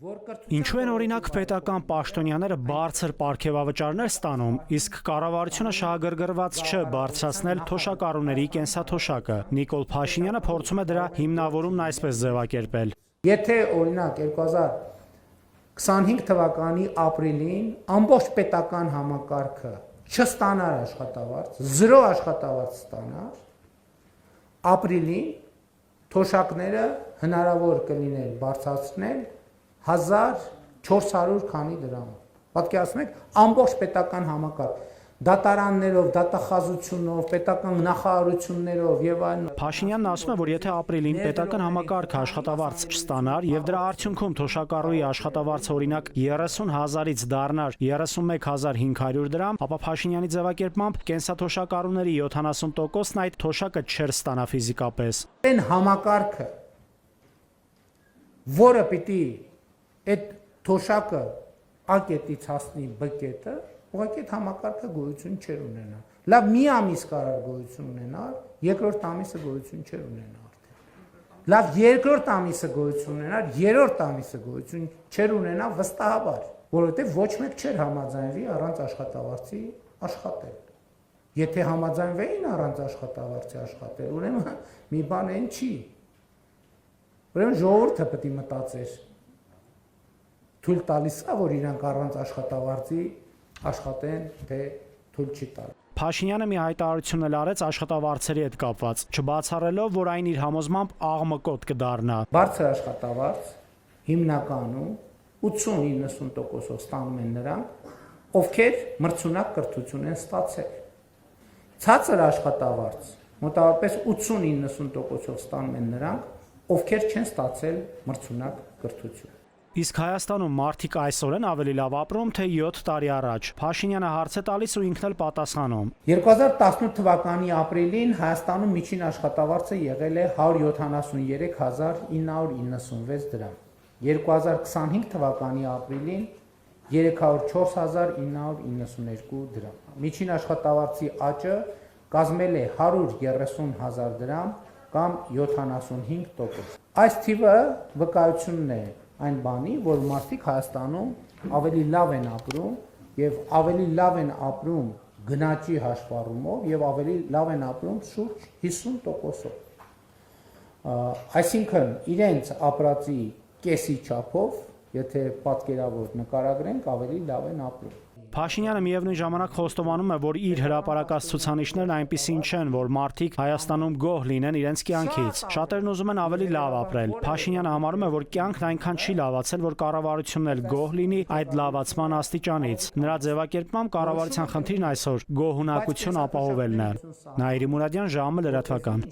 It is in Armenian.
Ինչու են օրինակ պետական պաշտոնյաները բարձր պարգևավճարներ ստանում, իսկ կառավարությունը շահագրգռված չէ բարձրացնել թոշակառուների կենսաթոշակը։ Նիկոլ Փաշինյանը փորձում է դրա հիմնավորումն այսպես ձևակերպել. Եթե օրինակ 2025 թվականի ապրիլին ամբողջ պետական համակարգը չստանար աշխատավարձ, 0 աշխատավարձ ստանար, ապրիլին թոշակները հնարավոր կլիներ բարձրացնել 1400 քանի դրամ։ Պատկերացնում եք, ամբողջ պետական համակարգ, դատարաններով, դատախազությունով, պետական նախարարություններով եւ այլն։ Փաշինյանն ասում է, որ եթե ապրիլին պետական համակարգը աշխատավարձ չստանար եւ դրա արդյունքում թոշակառուի աշխատավարձը օրինակ 30,000-ից դառնար 31,500 դրամ, ապա Փաշինյանի ձևակերպմամբ կենսաթոշակառուների 70%-ն այդ թոշակը չէր ստանա ֆիզիկապես։ Այն համակարգը, որը պիտի այդ թոշակը A կետից հասնի B կետը, ուղղակի այդ համակարգը գոյություն չէր ունենա։ Լավ, մի ամիս կարար գոյություն ունենար, երկրորդ ամիսը գոյություն չէր ունենա արդեն։ Լավ, երկրորդ ամիսը գոյություն ունենար, երրորդ ամիսը գոյություն չէր ունենա վստահաբար, որովհետև ոչ մեկ չէր համաձայնվի առանց աշխատավարձի աշխատել։ Եթե համաձայնվեին առանց աշխատավարձի աշխատել, ուրեմն մի բան այն չի։ Ուրեմն ժողովուրդը պետք է մտածեր, թույլ տալիս է, որ իրանք առանց աշխատավարձի աշխատեն, թե թույլ չի տալ։ Փաշինյանը մի հայտարարություն էլ արեց աշխատավարձերի հետ կապված, չբացառելով, որ այն իր համոզմամբ աղմկոտ կդառնա։ Բարձր աշխատավարձ հիմնականում 80-90%-ով ստանում են նրանք, ովքեր մրցունակ կրթություն են ստացել։ Ցածր աշխատավարձ մոտավորապես 80-90%-ով ստանում են նրանք, ովքեր չեն ստացել մրցունակ կրթություն։ Իսկ Հայաստանում մարդիկ այսօր են ավելի լավ ապրում, թե 7 տարի առաջ։ Փաշինյանը հարց է տալիս ու ինքն էլ պատասխանում։ 2018 թվականի ապրիլին Հայաստանում միջին աշխատավարձը եղել է 173,996 դրամ։ 2025 թվականի ապրիլին 304,992 դրամ։ Միջին աշխատավարձի աճը կազմել է 130,000 դրամ կամ 75%։ Այս թիվը վկայությունն է այն բանի, որ մարդիկ Հայաստանում ավելի լավ են ապրում եւ ավելի լավ են ապրում գնաճի հաշվառումով եւ ավելի լավ են ապրում շուրջ 50%-ով։ Այսինքն իրենց ապրածի կեսի չափով, եթե պատկերավոր նկարագրենք, ավելի լավ են ապրում։ Փաշինյանը միևնույն ժամանակ խոստովանում է, որ իր հրապարակած ցուցանիշներն այնպիսին չեն, որ մարդիկ Հայաստանում գոհ լինեն իրենց կյանքից։ Շատերն ուզում են ավելի լավ ապրել։ Փաշինյանը համարում է, որ կյանքն այնքան չի լավացել, որ կառավարությունն էլ գոհ լինի այդ լավացման աստիճանից։ Նրա ձևակերպմամբ կառավարության խնդիրն այսօր գոհունակություն ապահովելն է։ Նաիրի Մուրադյան, ժամը լրատվական։